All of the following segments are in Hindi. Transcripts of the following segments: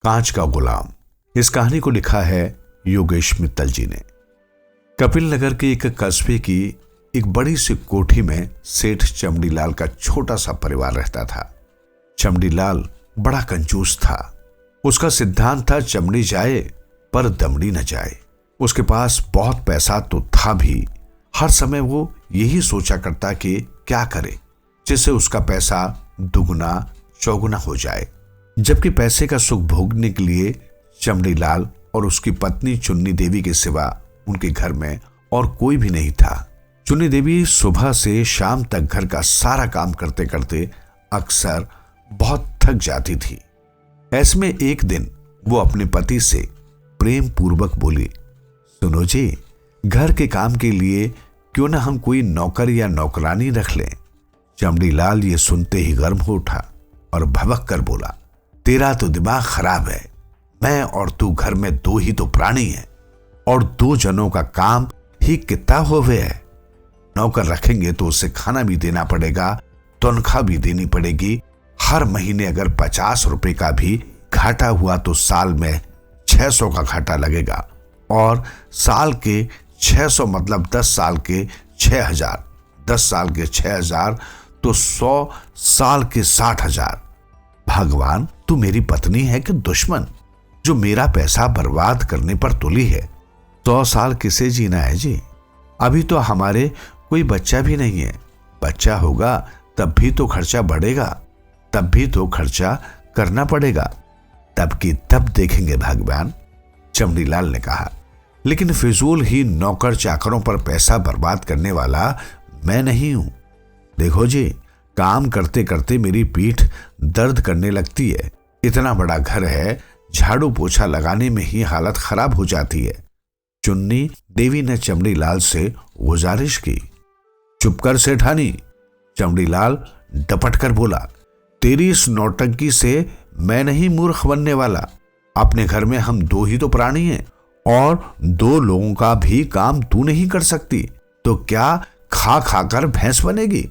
कांच का गुलाम। इस कहानी को लिखा है योगेश मित्तल जी ने। कपिल नगर के एक कस्बे की एक बड़ी सी कोठी में सेठ चमड़ीलाल का छोटा सा परिवार रहता था। चमड़ीलाल बड़ा कंजूस था। उसका सिद्धांत था चमड़ी जाए पर दमड़ी न जाए। उसके पास बहुत पैसा तो था भी, हर समय वो यही सोचा करता कि क्या करे जिससे उसका पैसा दुगना चौगुना हो जाए। जबकि पैसे का सुख भोगने के लिए चमड़ीलाल और उसकी पत्नी चुन्नी देवी के सिवा उनके घर में और कोई भी नहीं था। चुन्नी देवी सुबह से शाम तक घर का सारा काम करते करते अक्सर बहुत थक जाती थी। ऐसे में एक दिन वो अपने पति से प्रेम पूर्वक बोली, सुनो जी, घर के काम के लिए क्यों ना हम कोई नौकर या नौकरानी रख लें। चमड़ीलाल ये सुनते ही गर्म हो उठा और भभक कर बोला, तेरा तो दिमाग खराब है। मैं और तू घर में दो ही तो प्राणी हैं और दो जनों का काम ही कितना होवे है। नौकर रखेंगे तो उसे खाना भी देना पड़ेगा, तनख्वाह भी देनी पड़ेगी। हर महीने अगर 50 रुपए का भी घाटा हुआ तो साल में 600 का घाटा लगेगा और साल के 600 मतलब 10 साल के 6000, 10 साल के 6000 तो 100 साल के 60,000। भगवान, तू मेरी पत्नी है कि दुश्मन जो मेरा पैसा बर्बाद करने पर तुली है। 100 साल किसे जीना है जी। अभी तो हमारे कोई बच्चा भी नहीं है। बच्चा होगा तब भी तो खर्चा बढ़ेगा, तब भी तो खर्चा करना पड़ेगा। तब की तब देखेंगे भगवान, चमड़ीलाल ने कहा। लेकिन फिजूल ही नौकर चाकरों पर पैसा बर्बाद करने वाला मैं नहीं हूं। देखो जी, काम करते करते मेरी पीठ दर्द करने लगती है। इतना बड़ा घर है, झाड़ू पोछा लगाने में ही हालत खराब हो जाती है। चुन्नी देवी ने चमड़ीलाल से गुजारिश की। चुप कर सेठानी, चमड़ीलाल डपट कर बोला, तेरी इस नौटंकी से मैं नहीं मूर्ख बनने वाला। अपने घर में हम दो ही तो प्राणी हैं और दो लोगों का भी काम तू नहीं कर सकती तो क्या खा खाकर भैंस बनेगी।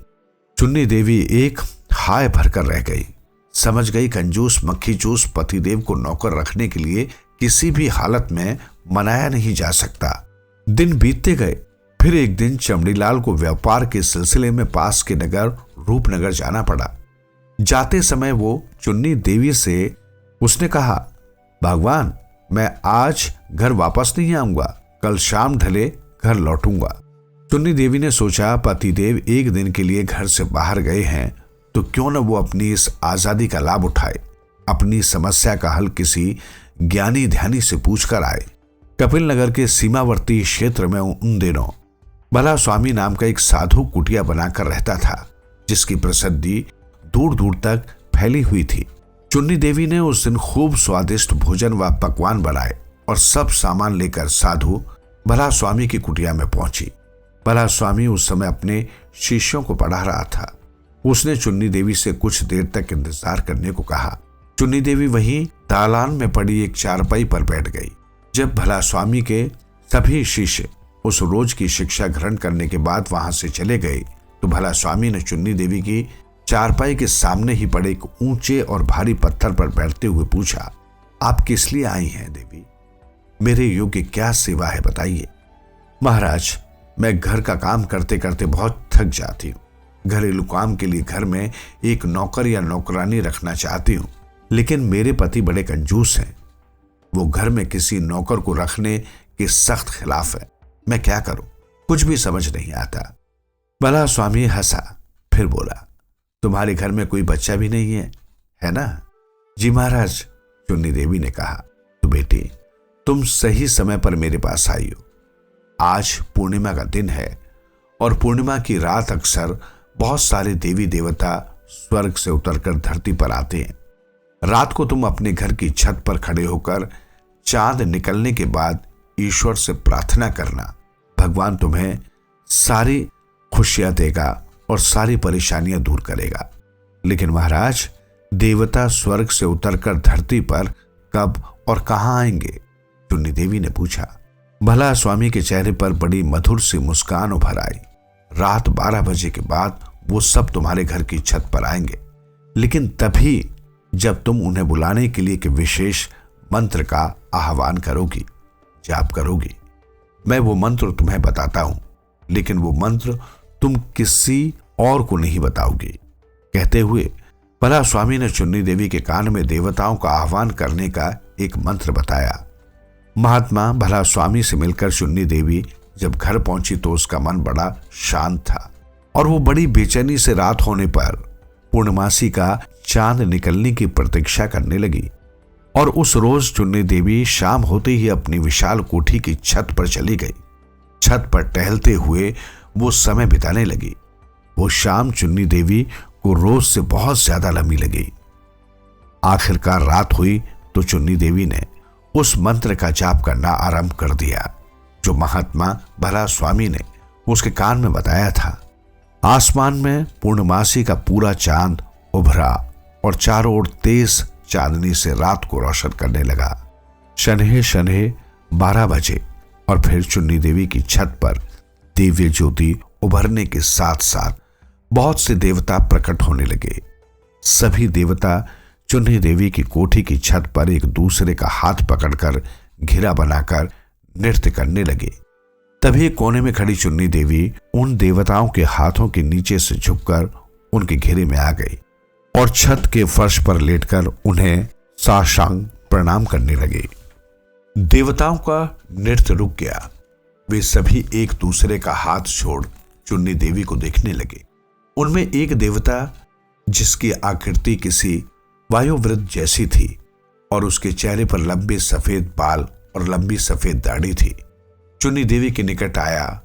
चुन्नी देवी एक हाय भरकर रह गई। समझ गई कंजूस मक्खी चूस पतिदेव को नौकर रखने के लिए किसी भी हालत में मनाया नहीं जा सकता। दिन बीतते गए। फिर एक दिन चमड़ीलाल को व्यापार के सिलसिले में पास के नगर रूपनगर जाना पड़ा। जाते समय वो चुन्नी देवी से उसने कहा, भगवान, मैं आज घर वापस नहीं आऊंगा, कल शाम ढले घर लौटूंगा। चुन्नी देवी ने सोचा, पतिदेव एक दिन के लिए घर से बाहर गए हैं तो क्यों न वो अपनी इस आजादी का लाभ उठाए, अपनी समस्या का हल किसी ज्ञानी ध्यानी से पूछकर आए। कपिल नगर के सीमावर्ती क्षेत्र में उन दिनों भला स्वामी नाम का एक साधु कुटिया बनाकर रहता था, जिसकी प्रसिद्धि दूर दूर तक फैली हुई थी। चुन्नी देवी ने उस दिन खूब स्वादिष्ट भोजन व पकवान बनाए और सब सामान लेकर साधु भला स्वामी की कुटिया में पहुंची। भला स्वामी उस समय अपने शिष्यों को पढ़ा रहा था। उसने चुन्नी देवी से कुछ देर तक इंतजार करने को कहा। चुन्नी देवी वहीं दालान में पड़ी एक चारपाई पर बैठ गई। जब भला स्वामी के सभी शिष्य उस रोज की शिक्षा ग्रहण करने के बाद वहां से चले गए तो भला स्वामी ने चुन्नी देवी की चारपाई के सामने ही पड़े एक ऊंचे और भारी पत्थर पर बैठते हुए पूछा, आप किस लिए आई हैं देवी? मेरे योग्य क्या सेवा है बताइए। महाराज, मैं घर का काम करते करते बहुत थक जाती हूँ। घरेलू काम के लिए घर में एक नौकर या नौकरानी रखना चाहती हूँ, लेकिन मेरे पति बड़े कंजूस हैं। वो घर में किसी नौकर को रखने के सख्त खिलाफ है। मैं क्या करूं, कुछ भी समझ नहीं आता। भला स्वामी हंसा, फिर बोला, तुम्हारे घर में कोई बच्चा भी नहीं है ना? जी महाराज, चुन्नी देवी ने कहा। तो बेटी, तुम सही समय पर मेरे पास आई हो। आज पूर्णिमा का दिन है और पूर्णिमा की रात अक्सर बहुत सारे देवी देवता स्वर्ग से उतरकर धरती पर आते हैं। रात को तुम अपने घर की छत पर खड़े होकर चांद निकलने के बाद ईश्वर से प्रार्थना करना, भगवान तुम्हें सारी खुशियां देगा और सारी परेशानियां दूर करेगा। लेकिन महाराज, देवता स्वर्ग से उतरकर धरती पर कब और कहां आएंगे? चुन्नी देवी ने पूछा। भला स्वामी के चेहरे पर बड़ी मधुर सी मुस्कान उभर आई। रात 12 बजे के बाद वो सब तुम्हारे घर की छत पर आएंगे, लेकिन तभी जब तुम उन्हें बुलाने के लिए एक विशेष मंत्र का आह्वान करोगी, जाप करोगी। मैं वो मंत्र तुम्हें बताता हूं, लेकिन वो मंत्र तुम किसी और को नहीं बताओगी। कहते हुए भला स्वामी ने चुन्नी देवी के कान में देवताओं का आह्वान करने का एक मंत्र बताया। महात्मा भला स्वामी से मिलकर चुन्नी देवी जब घर पहुंची तो उसका मन बड़ा शांत था और वो बड़ी बेचैनी से रात होने पर पूर्णमासी का चांद निकलने की प्रतीक्षा करने लगी। और उस रोज चुन्नी देवी शाम होते ही अपनी विशाल कोठी की छत पर चली गई। छत पर टहलते हुए वो समय बिताने लगी। वो शाम चुन्नी देवी को रोज से बहुत ज्यादा लंबी लगी। आखिरकार रात हुई तो चुन्नी देवी ने उस मंत्र का जाप करना आरंभ कर दिया जो महात्मा भला स्वामी ने उसके कान में बताया था। आसमान में पूर्णमासी का पूरा चांद उभरा और चारों ओर तेज चांदनी से रात को रोशन करने लगा। शनहे शनहे 12 बजे और फिर चुन्नी देवी की छत पर दिव्य ज्योति उभरने के साथ साथ बहुत से देवता प्रकट होने लगे। सभी देवता चुन्नी देवी की कोठी की छत पर एक दूसरे का हाथ पकड़कर घेरा बनाकर नृत्य करने लगे। तभी कोने में खड़ी चुन्नी देवी उन देवताओं के हाथों के नीचे से झुककर उनके घेरे में आ गई और छत के फर्श पर लेटकर उन्हें साष्टांग प्रणाम करने लगे। देवताओं का नृत्य रुक गया। वे सभी एक दूसरे का हाथ छोड़ चुन्नी देवी को देखने लगे। उनमें एक देवता जिसकी आकृति किसी वायुवृद्ध जैसी थी और उसके चेहरे पर लंबे सफेद बाल और लंबी सफेद दाढ़ी थी, चुन्नी देवी के निकट आया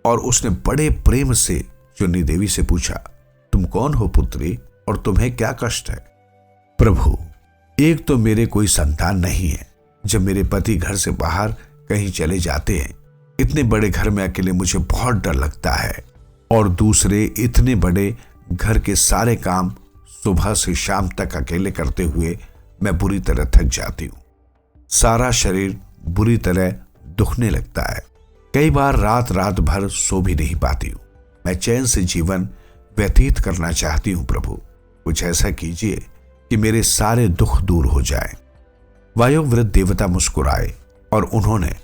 और उसने बड़े प्रेम से चुन्नी देवी से पूछा, तुम कौन हो पुत्री और तुम्हें क्या कष्ट है? प्रभु, एक तो मेरे कोई संतान नहीं है। जब मेरे पति घर से बाहर कहीं चले जाते हैं, इतने बड़े घर में अकेले मुझे बहुत डर लगता है। और दूसरे इतने बड़े घर के सारे काम सुबह से शाम तक अकेले करते हुए मैं बुरी तरह थक जाती हूँ। सारा शरीर बुरी तरह दुखने लगता है। कई बार रात रात भर सो भी नहीं पाती हूँ। मैं चैन से जीवन व्यतीत करना चाहती हूँ प्रभु। कुछ ऐसा कीजिए कि मेरे सारे दुख दूर हो जाएं। वायुवृद्ध देवता मुस्कुराए और उन्होंने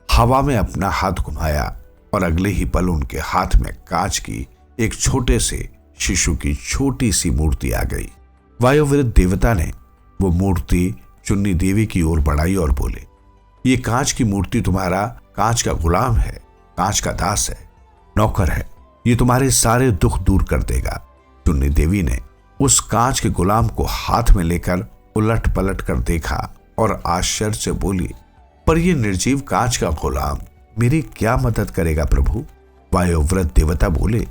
हवा में अपना हाथ घुमाया और अगले ही पल उनके हाथ में कांच की एक छोटे से शिशु की छोटी सी मूर्ति आ गई। वायुवृद्ध देवता ने वो मूर्ति चुन्नी देवी की ओर बढ़ाई और बोले, ये कांच की मूर्ति तुम्हारा कांच का गुलाम है, कांच का दास है, नौकर है। ये तुम्हारे सारे दुख दूर कर देगा। चुन्नी देवी ने उस कांच के गुलाम को हाथ में लेकर उलट पलट कर देखा और आश्चर्य से बोली, पर यह निर्जीव कांच का गुलाम मेरी क्या मदद करेगा प्रभु? वायुव्रत देवता बोले,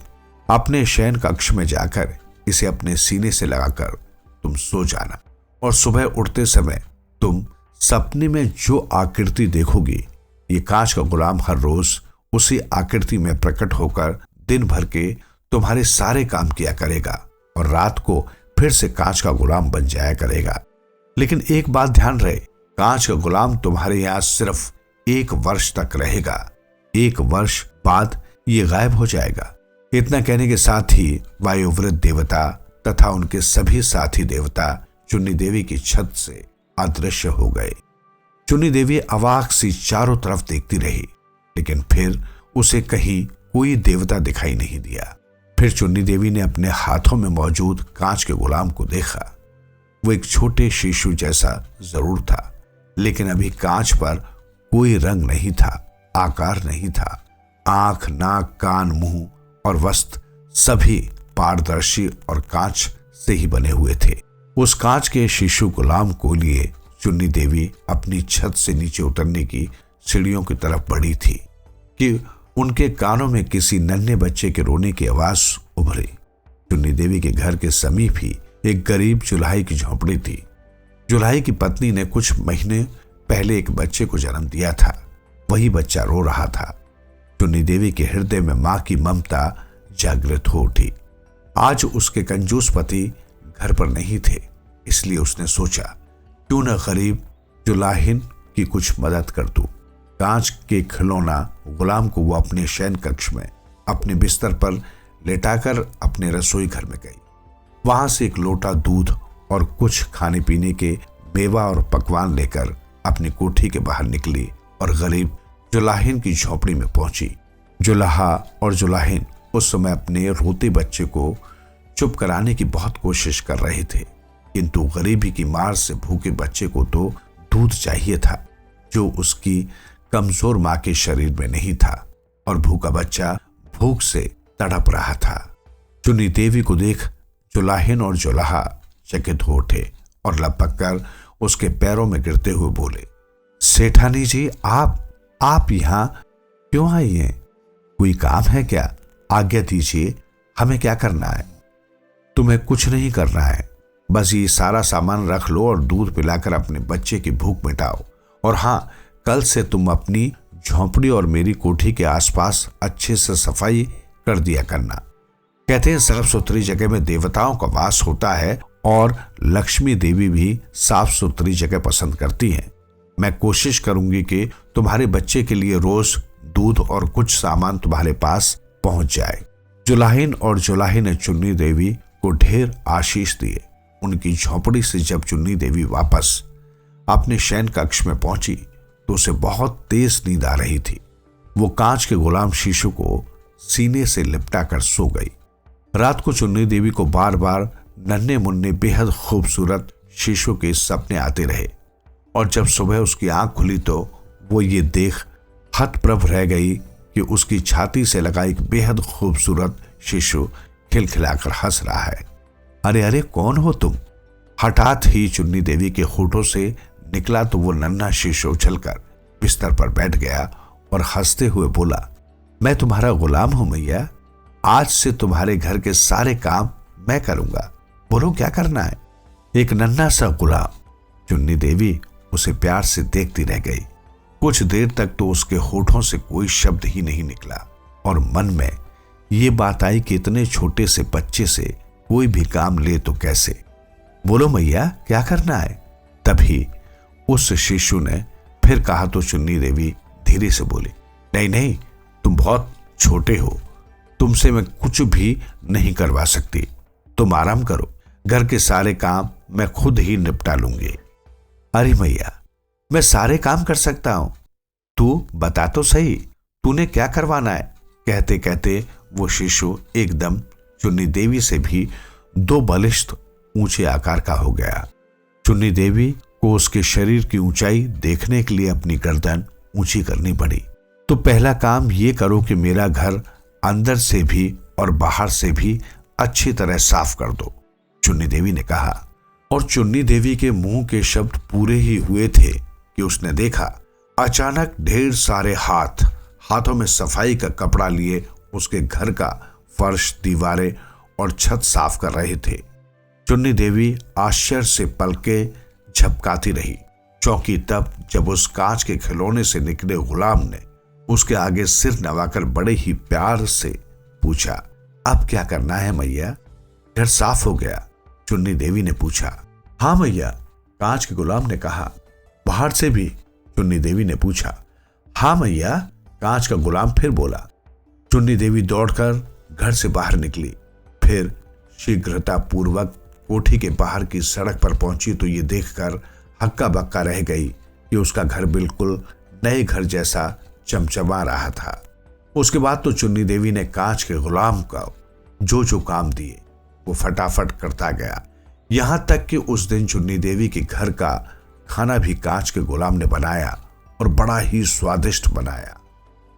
अपने शयन कक्ष में जाकर इसे अपने सीने से लगाकर तुम सो जाना और सुबह उठते समय तुम सपने में जो आकृति देखोगी, ये कांच का गुलाम हर रोज उसी आकृति में प्रकट होकर दिन भर के तुम्हारे सारे काम किया करेगा और रात को फिर से कांच का गुलाम बन जाया करेगा। लेकिन एक बात ध्यान रहे, कांच का गुलाम तुम्हारे यहां सिर्फ 1 वर्ष तक रहेगा। 1 वर्ष बाद ये गायब हो जाएगा। इतना कहने के साथ ही वायुवृद्ध देवता तथा उनके सभी साथी देवता चुन्नी देवी की छत से अदृश्य हो गए। चुन्नी देवी अवाक सी चारों तरफ देखती रही, लेकिन फिर उसे कहीं कोई देवता दिखाई नहीं दिया। फिर चुन्नी देवी ने अपने हाथों में मौजूद कांच के गुलाम को देखा। वो एक छोटे शिशु जैसा जरूर था, लेकिन अभी कांच पर कोई रंग नहीं था, आकार नहीं था। आंख, नाक, कान, मुंह और वस्त्र सभी पारदर्शी और कांच से ही बने हुए थे। उस कांच के शिशु गुलाम को लिए चुन्नी देवी अपनी छत से नीचे उतरने की सीढ़ियों की तरफ बढ़ी थी कि उनके कानों में किसी नन्हे बच्चे के रोने की आवाज उभरी। चुन्नी देवी के घर के समीप ही एक गरीब जुल्हाई की झोंपड़ी थी। जुल्हाई की पत्नी ने कुछ महीने पहले एक बच्चे को जन्म दिया था। वही बच्चा रो रहा था। चुन्नी देवी के हृदय में मां की ममता जागृत हो उठी। आज उसके कंजूस पति घर पर नहीं थे, इसलिए उसने सोचा क्यों न गरीब जुलाहिन की कुछ मदद कर दूं। कांच के खिलौना गुलाम को वो अपने शयन कक्ष में अपने बिस्तर पर लेटाकर अपने रसोई घर में गई। वहां से एक लोटा दूध और कुछ खाने पीने के मेवा और पकवान लेकर अपनी कोठी के बाहर निकली और गरीब जुलाहिन की झोपड़ी में पहुंची। जुलाहा और जुलाहिन उस समय अपने रोते बच्चे को चुप कराने की बहुत कोशिश कर रहे थे, किंतु गरीबी की मार से भूखे बच्चे को तो दूध चाहिए था, जो उसकी कमजोर मां के शरीर में नहीं था, और भूखा बच्चा भूख से तड़प रहा था। चुन्नी देवी को देख जुलाहिन और जुलाहा चकित हो उठे और लपक कर उसके पैरों में गिरते हुए बोले, सेठानी जी, आप यहां क्यों आई हैं? कोई काम है क्या? आज्ञा दीजिए, हमें क्या करना है? तुम्हें कुछ नहीं करना है, बस ये सारा सामान रख लो और दूध पिलाकर अपने बच्चे की भूख मिटाओ। और हाँ, कल से तुम अपनी झोंपड़ी और मेरी कोठी के आसपास अच्छे से सफाई कर दिया करना। कहते हैं साफ सुथरी जगह में देवताओं का वास होता है और लक्ष्मी देवी भी साफ सुथरी जगह पसंद करती हैं। मैं कोशिश करूंगी कि तुम्हारे बच्चे के लिए रोज दूध और कुछ सामान तुम्हारे पास पहुंच जाए। जुलाहिन और जुलाही ने चुन्नी देवी को ढेर आशीष दिए। उनकी झोपड़ी से जब चुन्नी देवी वापस अपने शयन कक्ष में पहुंची तो उसे बहुत तेज नींद आ रही थी। वो कांच के गुलाम शीशु को सीने से लिपटा कर सो गई। रात को चुन्नी देवी को बार बार नन्हे मुन्ने बेहद खूबसूरत शीशु के सपने आते रहे, और जब सुबह उसकी आंख खुली तो वो ये देख हतप्रभ रह गई कि उसकी छाती से लगा एक बेहद खूबसूरत शिशु खिलखिलाकर हंस रहा है। अरे अरे, कौन हो तुम? हठात ही चुन्नी देवी के होठों से निकला तो वो नन्हा शिशु उछलकर बिस्तर पर बैठ गया और हंसते हुए बोला, मैं तुम्हारा गुलाम हूं मैया, आज से तुम्हारे घर के सारे काम मैं करूंगा, बोलो क्या करना है? एक नन्हा सा गुलाम। चुन्नी देवी उसे प्यार से देखती रह गई। कुछ देर तक तो उसके होठों से कोई शब्द ही नहीं निकला और मन में ये बात आई कि इतने छोटे से बच्चे से कोई भी काम ले तो कैसे। बोलो मैया, क्या करना है? तभी उस शिशु ने फिर कहा तो चुन्नी देवी धीरे से बोली, नहीं नहीं, तुम बहुत छोटे हो, तुमसे मैं कुछ भी नहीं करवा सकती, तुम आराम करो, घर के सारे काम मैं खुद ही निपटा लूंगी। अरे मैया, मैं सारे काम कर सकता हूं, तू बता तो सही, तूने क्या करवाना है? कहते कहते वो शिशु एकदम चुन्नी देवी से भी 2 बलिष्ठ ऊंचे आकार का हो गया। चुन्नी देवी को उसके शरीर की ऊंचाई देखने के लिए अपनी गर्दन ऊंची करनी पड़ी। तो पहला काम ये करो कि मेरा घर अंदर से भी और बाहर से भी अच्छी तरह साफ कर दो, चुन्नी देवी ने कहा। और चुन्नी देवी के मुंह के शब्द पूरे ही हुए थे कि उसने देखा अचानक ढेर सारे हाथों में सफाई का कपड़ा लिए उसके घर का फर्श, दीवारें और छत साफ कर रहे थे। चुन्नी देवी आश्चर्य से पलके झपकाती रही, चौंकी तब जब उस कांच के खिलौने से निकले गुलाम ने उसके आगे सिर नवाकर बड़े ही प्यार से पूछा, अब क्या करना है मैया? घर साफ हो गया? चुन्नी देवी ने पूछा। हाँ मैया, कांच के गुलाम ने कहा। बाहर से भी? चुन्नी देवी ने पूछा। हाँ मैया, कांच का गुलाम फिर बोला। चुन्नी देवी दौड़कर घर से बाहर निकली, फिर शीघ्रता पूर्वक कोठी के बाहर की सड़क पर पहुंची तो ये देखकर हक्का बक्का रह गई कि उसका घर बिल्कुल नए घर जैसा चमचमा रहा था। उसके बाद तो चुन्नी देवी ने कांच के गुलाम का जो काम दिए वो फटाफट करता गया, यहां तक कि उस दिन चुन्नी देवी के घर का खाना भी कांच के गुलाम ने बनाया और बड़ा ही स्वादिष्ट बनाया।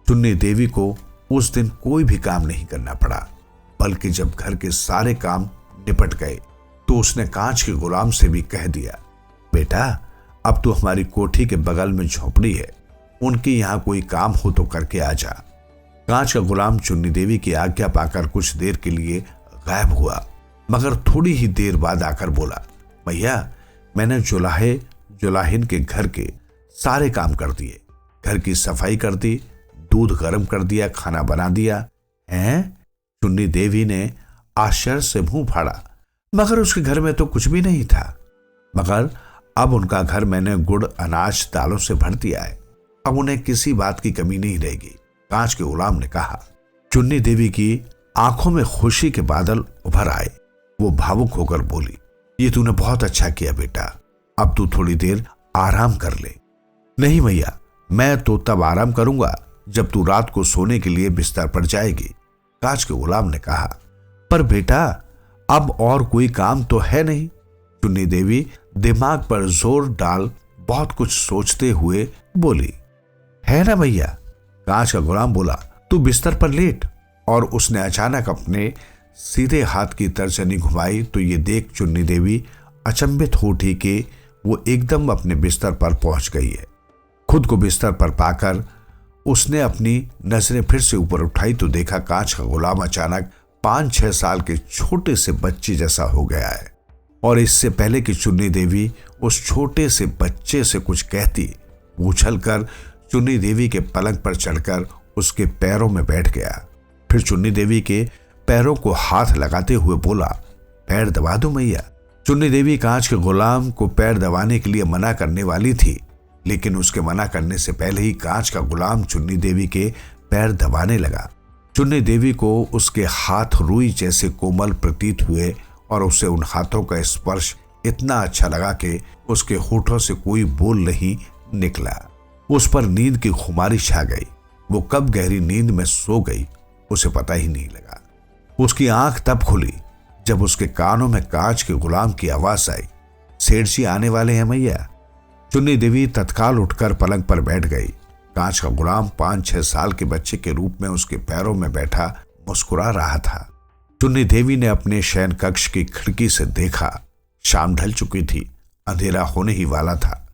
चुन्नी देवी को उस दिन कोई भी काम नहीं करना पड़ा, बल्कि जब घर के सारे काम निपट गए तो उसने कांच के गुलाम से भी कह दिया, बेटा अब तू हमारी कोठी के बगल में झोपड़ी है, उनकी यहां कोई काम हो तो करके आ जा। कांच का गुलाम चुन्नी देवी की आज्ञा पाकर कुछ देर के लिए गायब हुआ, मगर थोड़ी ही देर बाद आकर बोला, भैया मैंने जुलाहिन के घर के सारे काम कर दिए, घर की सफाई कर दी, दूध गर्म कर दिया, खाना बना दिया। हैं? चुन्नी देवी ने आश्चर्य से मुंह फाड़ा, मगर उसके घर में तो कुछ भी नहीं था। मगर अब उनका घर मैंने गुड़, अनाज, दालों से भर दिया है, अब उन्हें किसी बात की कमी नहीं रहेगी, कांच के गुलाम ने कहा। चुन्नी देवी की आंखों में खुशी के बादल उभर आए। वो भावुक होकर बोली, ये तूने बहुत अच्छा किया बेटा, अब तू थोड़ी देर आराम कर ले, नहीं भैया, मैं तो तब आराम करूंगा जब तू रात को सोने के लिए बिस्तर पर जाएगी, कांच के गुलाम ने कहा। पर बेटा, अब और कोई काम तो है नहीं। चुन्नी देवी दिमाग पर जोर डाल बहुत कुछ सोचते हुए बोली। है ना भैया, कांच का गुलाम बोला। तू बिस्तर पर लेट। और उसने अचानक अपने सीधे हाथ की तर्जनी घुमाई तो ये देख चुन्नी देवी अचंभित हो उठी कि वो एकदम अपने बिस्तर पर पहुंच गई है। खुद को बिस्तर पर पाकर उसने अपनी नजरें फिर से ऊपर उठाई तो देखा कांच का गुलाम अचानक 5-6 साल के छोटे से बच्चे जैसा हो गया है। और इससे पहले कि चुन्नी देवी उस छोटे से बच्चे से कुछ कहती, उछलकर चुन्नी देवी के पलंग पर चढ़कर उसके पैरों में बैठ गया। फिर चुन्नी देवी के पैरों को हाथ लगाते हुए बोला, पैर दबा दूं मैया। चुन्नी देवी कांच के गुलाम को पैर दबाने के लिए मना करने वाली थी, लेकिन उसके मना करने से पहले ही कांच का गुलाम चुन्नी देवी के पैर दबाने लगा। चुन्नी देवी को उसके हाथ रुई जैसे कोमल प्रतीत हुए और उसे उन हाथों का स्पर्श इतना अच्छा लगा कि उसके होठों से कोई बोल नहीं निकला। उस पर नींद की खुमारी छा गई। वो कब गहरी नींद में सो गई उसे पता ही नहीं लगा। उसकी आंख तब खुली जब उसके कानों में कांच के गुलाम की आवाज आई, सेठ जी आने वाले हैं मैया। चुन्नी देवी तत्काल उठकर पलंग पर बैठ गई। कांच का गुलाम 5-6 साल के बच्चे के रूप में उसके पैरों में बैठा मुस्कुरा रहा था। चुन्नी देवी ने अपने शयन कक्ष की खिड़की से देखा। शाम ढल चुकी थी, अंधेरा होने ही वाला था।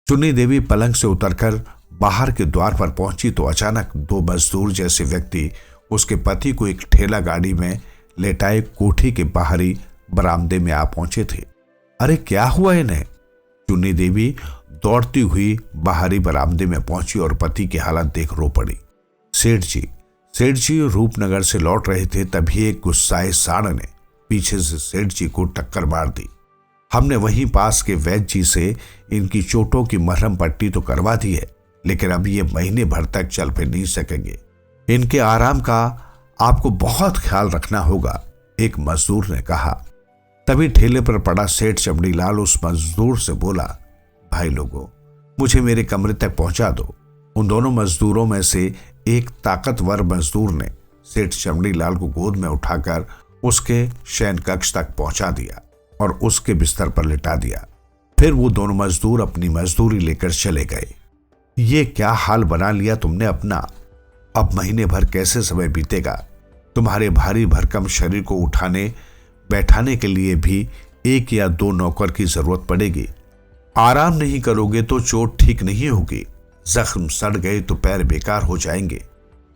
चुन्नी देवी पलंग से उतरकर बाहर के द्वार पर पहुंची तो अचानक 2 मजदूर जैसे व्यक्ति उसके पति को एक ठेला गाड़ी में लेटाए कोठी के बाहरी बरामदे में आ पहुंचे थे। अरे क्या हुआ इन्हें? चुन्नी देवी दौड़ती हुई बाहरी बरामदे में पहुंची और पति की हालत देख रो पड़ी। सेठ जी रूपनगर से लौट रहे थे, तभी एक गुस्साए सांड ने पीछे से सेठ जी को टक्कर मार दी। हमने वहीं पास के वैद्य जी से इनकी चोटों की मरहम पट्टी तो करवा दी है, लेकिन अब ये महीने भर तक चल फिर नहीं सकेंगे। इनके आराम का आपको बहुत ख्याल रखना होगा, एक मजदूर ने कहा। तभी ठेले पर पड़ा सेठ चमड़ीलाल उस मजदूर से बोला, भाई लोगों, मुझे मेरे कमरे तक पहुंचा दो। उन दोनों मजदूरों में से एक ताकतवर मजदूर ने सेठ चमड़ीलाल को गोद में उठाकर उसके शयन कक्ष तक पहुंचा दिया और उसके बिस्तर पर लिटा दिया। फिर वो दोनों मजदूर अपनी मजदूरी लेकर चले गए। ये क्या हाल बना लिया तुमने अपना? अब महीने भर कैसे समय बीतेगा? तुम्हारे भारी भरकम शरीर को उठाने बैठाने के लिए भी 1 या 2 नौकर की जरूरत पड़ेगी। आराम नहीं करोगे तो चोट ठीक नहीं होगी, जख्म सड़ गए तो पैर बेकार हो जाएंगे।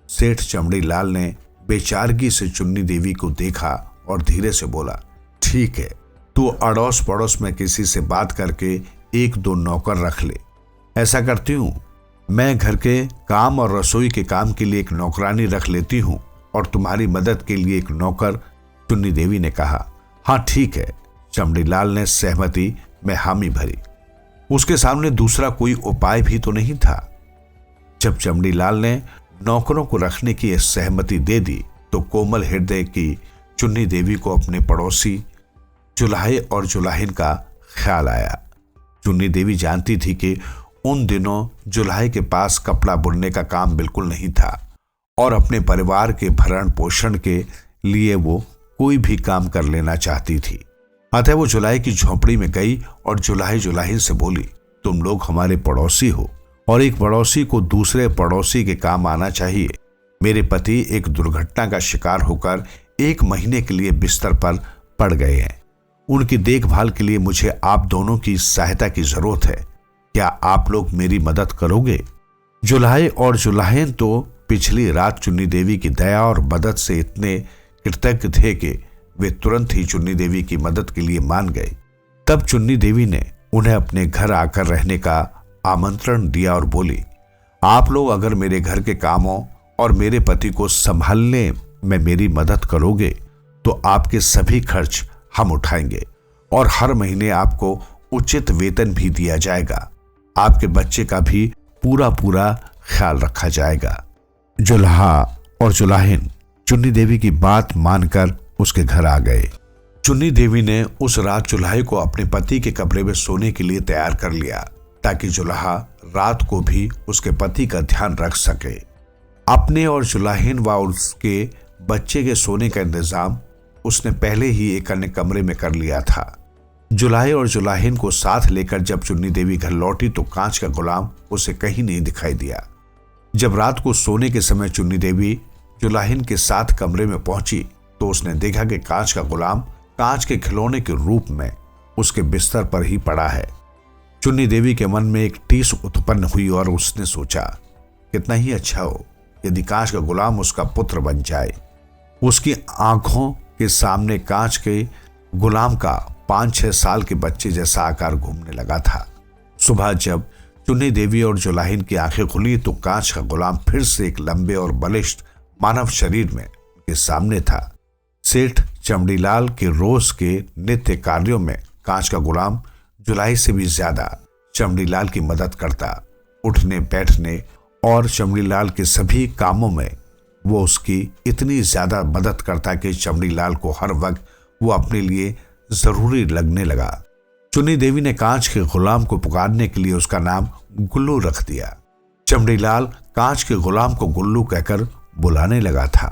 सेठ चमड़ीलाल ने बेचारगी से चुन्नी देवी को देखा और धीरे से बोला, ठीक है, तू अड़ोस पड़ोस में किसी से बात करके 1-2 नौकर रख ले। ऐसा करती हूं, मैं घर के काम और रसोई के काम के लिए एक नौकरानी रख लेती हूं और तुम्हारी मदद के लिए एक नौकर। चुन्नी देवी ने कहा, हाँ ठीक है। चमड़ीलाल ने सहमति में हामी भरी। उसके सामने दूसरा कोई उपाय भी तो नहीं था। जब चमड़ीलाल ने नौकरों को रखने की सहमति दे दी तो कोमल हृदय की चुन्नी देवी को अपने पड़ोसी जुलाहे और जुलाहिन का ख्याल आया। चुन्नी देवी जानती थी कि उन दिनों जुलाहे के पास कपड़ा बुनने का काम बिल्कुल नहीं था और अपने परिवार के भरण पोषण के लिए वो कोई भी काम कर लेना चाहती थी। अतः वो जुलाहे की झोपड़ी में गई और जुलाहे जुलाहिन से बोली, तुम लोग हमारे पड़ोसी हो और एक पड़ोसी को दूसरे पड़ोसी के काम आना चाहिए। मेरे पति एक दुर्घटना का शिकार होकर 1 महीने के लिए बिस्तर पर पड़ गए हैं। उनकी देखभाल के लिए मुझे आप दोनों की सहायता की जरूरत है। क्या आप लोग मेरी मदद करोगे? जुलाहे और जुलाहिन तो पिछली रात चुन्नी देवी की दया और मदद से इतने कृतज्ञ थे कि वे तुरंत ही चुन्नी देवी की मदद के लिए मान गए। तब चुन्नी देवी ने उन्हें अपने घर आकर रहने का आमंत्रण दिया और बोली, आप लोग अगर मेरे घर के कामों और मेरे पति को संभालने में मेरी मदद करोगे तो आपके सभी खर्च हम उठाएंगे और हर महीने आपको उचित वेतन भी दिया जाएगा। आपके बच्चे का भी पूरा ख्याल रखा जाएगा। जुल्हा और जुलाहिन चुन्नी देवी की बात मानकर उसके घर आ गए। चुन्नी देवी ने उस रात जुल्हे को अपने पति के कमरे में सोने के लिए तैयार कर लिया ताकि जुलाहा रात को भी उसके पति का ध्यान रख सके। अपने और जुलाहिन व उसके बच्चे के सोने का इंतजाम उसने पहले ही एक अन्य कमरे में कर लिया था। जुलाहे और जुलाहिन को साथ लेकर जब चुन्नी देवी घर लौटी तो कांच का गुलाम उसे कहीं नहीं दिखाई दिया। जब रात को सोने के समय चुन्नी देवी जुलाहिन के साथ कमरे में पहुंची तो उसने देखा कि कांच का गुलाम कांच के खिलौने के रूप में उसके बिस्तर पर ही पड़ा है। चुन्नी देवी के मन में एक टीस उत्पन्न हुई और उसने सोचा, कितना ही अच्छा हो यदि कांच का गुलाम उसका पुत्र बन जाए। उसकी आंखों के सामने कांच के गुलाम का 5-6 साल के बच्चे जैसा आकार घूमने लगा था। सुबह जब चुन्नी देवी और जुलाहिन की आंखें खुली तो कांच का गुलाम फिर से एक लंबे और बलिष्ठ मानव शरीर में उनके सामने था। सेठ चमड़ीलाल के रोज के नित्य कार्यों में कांच का गुलाम जुलाई से भी ज्यादा चमड़ीलाल की मदद करता। उठने बैठने और चमड़ीलाल के सभी कामों में वो उसकी इतनी ज्यादा मदद करता कि चमड़ीलाल को हर वक्त वो अपने लिए जरूरी लगने लगा। चुन्नी देवी ने कांच के गुलाम को पुकारने के लिए उसका नाम गुल्लू रख दिया। चमड़ीलाल कांच के गुलाम को गुल्लू कहकर बुलाने लगा था।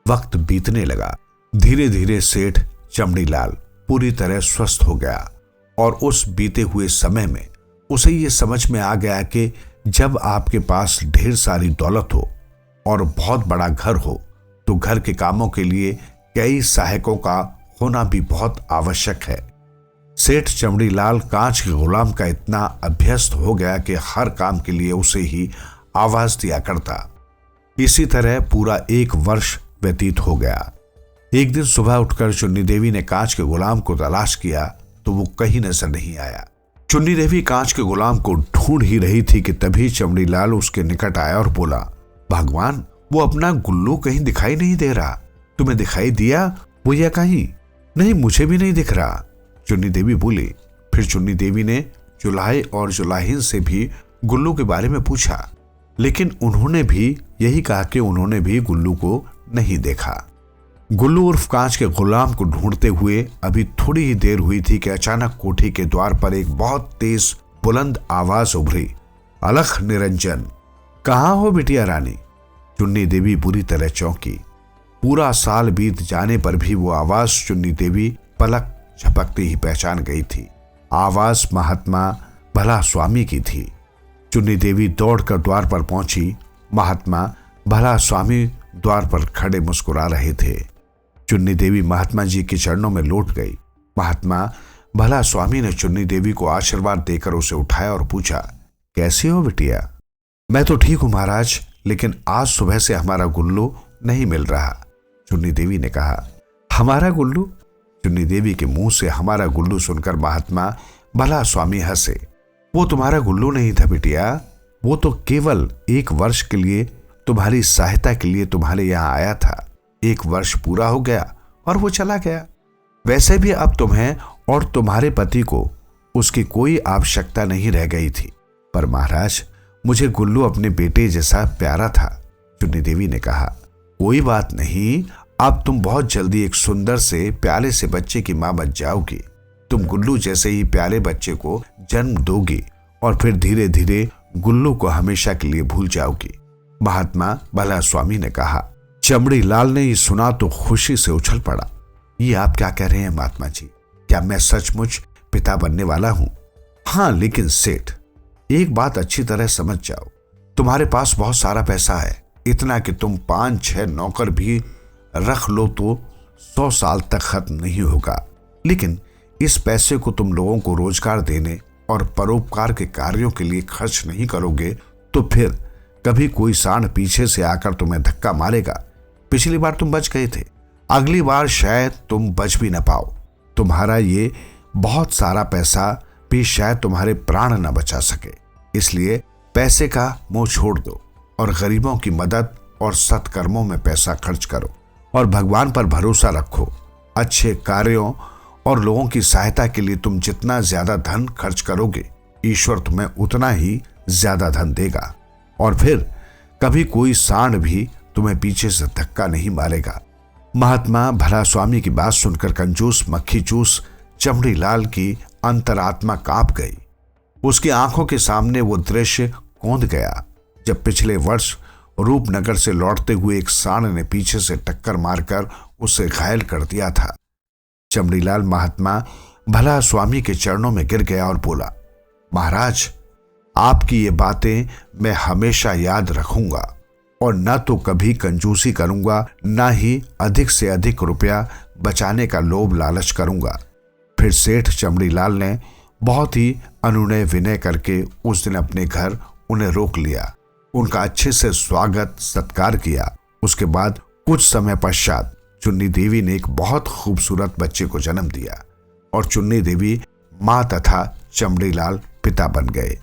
वक्त बीतने लगा। धीरे धीरे सेठ चमड़ीलाल पूरी तरह स्वस्थ हो गया और उस बीते हुए समय में उसे ये समझ में आ गया कि जब आपके पास ढेर सारी दौलत हो और बहुत बड़ा घर हो तो घर के कामों के लिए कई सहायकों का होना भी बहुत आवश्यक है। सेठ चमड़ीलाल कांच के गुलाम का इतना अभ्यस्त हो गया कि हर काम के लिए उसे ही आवाज दिया करता। इसी तरह पूरा 1 वर्ष व्यतीत हो गया। एक दिन सुबह उठकर चुन्नी देवी ने कांच के गुलाम को तलाश किया तो वो कहीं नजर नहीं आया। चुन्नी देवी कांच के गुलाम को ढूंढ ही रही थी कि तभी चमड़ीलाल उसके निकट आया और बोला, भगवान, वो अपना गुल्लू कहीं दिखाई नहीं दे रहा। तुम्हें दिखाई दिया? वो या कहीं नहीं, मुझे भी नहीं दिख रहा। चुन्नी देवी बोली। फिर चुन्नी देवी ने जुलाहे और जुलाहिन से भी गुल्लू के बारे में पूछा, लेकिन उन्होंने भी यही कहा कि उन्होंने भी गुल्लू को नहीं देखा। गुल्लू उर्फ कांच के गुलाम को ढूंढते हुए अभी थोड़ी ही देर हुई थी कि अचानक कोठी के द्वार पर एक बहुत तेज बुलंद आवाज उभरी, अलख निरंजन, कहाँ हो बिटिया रानी? चुन्नी देवी बुरी तरह चौंकी। पूरा साल बीत जाने पर भी वो आवाज चुन्नी देवी पलक झपकते ही पहचान गई थी। आवाज महात्मा भला स्वामी की थी। चुन्नी देवी दौड़कर द्वार पर पहुंची। महात्मा भला स्वामी द्वार पर खड़े मुस्कुरा रहे थे। चुन्नी देवी महात्मा जी के चरणों में लौट गई। महात्मा भला स्वामी ने चुन्नी देवी को आशीर्वाद देकर उसे उठाया और पूछा, कैसी हो बिटिया? मैं तो ठीक हूं महाराज, लेकिन आज सुबह से हमारा गुल्लू नहीं मिल रहा। चुन्नी देवी ने कहा, हमारा गुल्लू? चुन्नी देवी के मुंह से हमारा गुल्लू सुनकर महात्मा भला स्वामी हंसे। वो तुम्हारा गुल्लू नहीं था बिटिया, वो तो केवल 1 वर्ष के लिए तुम्हारी सहायता के लिए तुम्हारे यहाँ आया था। 1 वर्ष पूरा हो गया और वो चला गया। वैसे भी अब तुम्हें और तुम्हारे पति को उसकी कोई आवश्यकता नहीं रह गई थी। पर महाराज, मुझे गुल्लू अपने बेटे जैसा प्यारा था। चुन्नी देवी ने कहा, कोई बात नहीं, अब तुम बहुत जल्दी एक सुंदर से प्याले से बच्चे की मां बन जाओगी। तुम गुल्लू जैसे ही प्याले बच्चे को जन्म दोगी और फिर धीरे धीरे गुल्लू को हमेशा के लिए भूल जाओगी। महात्मा भला स्वामी ने कहा। चमड़ीलाल ने ये सुना तो खुशी से उछल पड़ा। ये आप क्या कह रहे हैं महात्मा जी? क्या मैं सचमुच पिता बनने वाला हूं? हाँ, लेकिन सेठ, एक बात अच्छी तरह समझ जाओ, तुम्हारे पास बहुत सारा पैसा है, इतना कि तुम 5-6 नौकर भी रख लो तो 100 साल तक खत्म नहीं होगा। लेकिन इस पैसे को तुम लोगों को रोजगार देने और परोपकार के कार्यों के लिए खर्च नहीं करोगे तो फिर कभी कोई सांड पीछे से आकर तुम्हें धक्का मारेगा। पिछली बार तुम बच गए थे, अगली बार शायद तुम बच भी न पाओ। तुम्हारा ये बहुत सारा पैसा भी शायद तुम्हारे प्राण न बचा सके। इसलिए पैसे का मोह छोड़ दो और गरीबों की मदद और सत्कर्मों में पैसा खर्च करो और भगवान पर भरोसा रखो। अच्छे कार्यों और लोगों की सहायता के लिए तुम जितना ज्यादा धन खर्च करोगे, ईश्वर तुम्हें उतना ही ज्यादा धन देगा और फिर कभी कोई सांड भी तुम्हें पीछे से धक्का नहीं मारेगा। महात्मा भला स्वामी की बात सुनकर कंजूस मक्खी चूस चमड़ीलाल की अंतरात्मा कांप गई। उसकी आंखों के सामने वो दृश्य कौंध गया जब पिछले वर्ष रूपनगर से लौटते हुए एक सांड ने पीछे से टक्कर मारकर उसे घायल कर दिया था। चमड़ीलाल महात्मा भला स्वामी के चरणों में गिर गया और बोला, महाराज, आपकी ये बातें मैं हमेशा याद रखूंगा और न तो कभी कंजूसी करूंगा, न ही अधिक से अधिक रुपया बचाने का लोभ लालच करूंगा। फिर सेठ चमड़ीलाल ने बहुत ही अनुनय विनय करके उस दिन अपने घर उन्हें रोक लिया, उनका अच्छे से स्वागत सत्कार किया। उसके बाद कुछ समय पश्चात चुन्नी देवी ने एक बहुत खूबसूरत बच्चे को जन्म दिया और चुन्नी देवी मां तथा चमड़ीलाल पिता बन गए।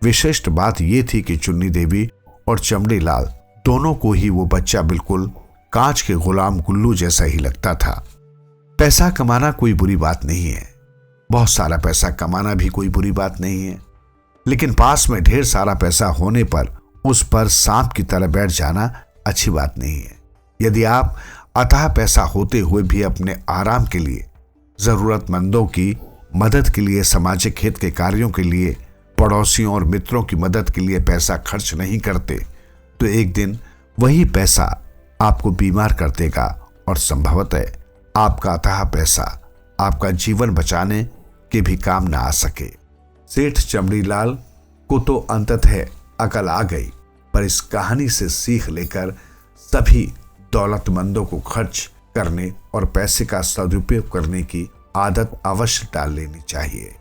विशिष्ट बात यह थी कि चुन्नी देवी और चमड़ीलाल दोनों को ही वो बच्चा बिल्कुल कांच के गुलाम गुल्लू जैसा ही लगता था। पैसा कमाना कोई बुरी बात नहीं है, बहुत सारा पैसा कमाना भी कोई बुरी बात नहीं है, लेकिन पास में ढेर सारा पैसा होने पर उस पर सांप की तरह बैठ जाना अच्छी बात नहीं है। यदि आप अथाह पैसा होते हुए भी अपने आराम के लिए, जरूरतमंदों की मदद के लिए, सामाजिक हित के कार्यों के लिए, पड़ोसियों और मित्रों की मदद के लिए पैसा खर्च नहीं करते, तो एक दिन वही पैसा आपको बीमार कर देगा और संभवतः आपका अथाह पैसा आपका जीवन बचाने के भी काम ना आ सके। सेठ चमड़ीलाल को तो अंततः अकल आ गई, पर इस कहानी से सीख लेकर सभी दौलतमंदों को खर्च करने और पैसे का सदुपयोग करने की आदत अवश्य डाल लेनी चाहिए।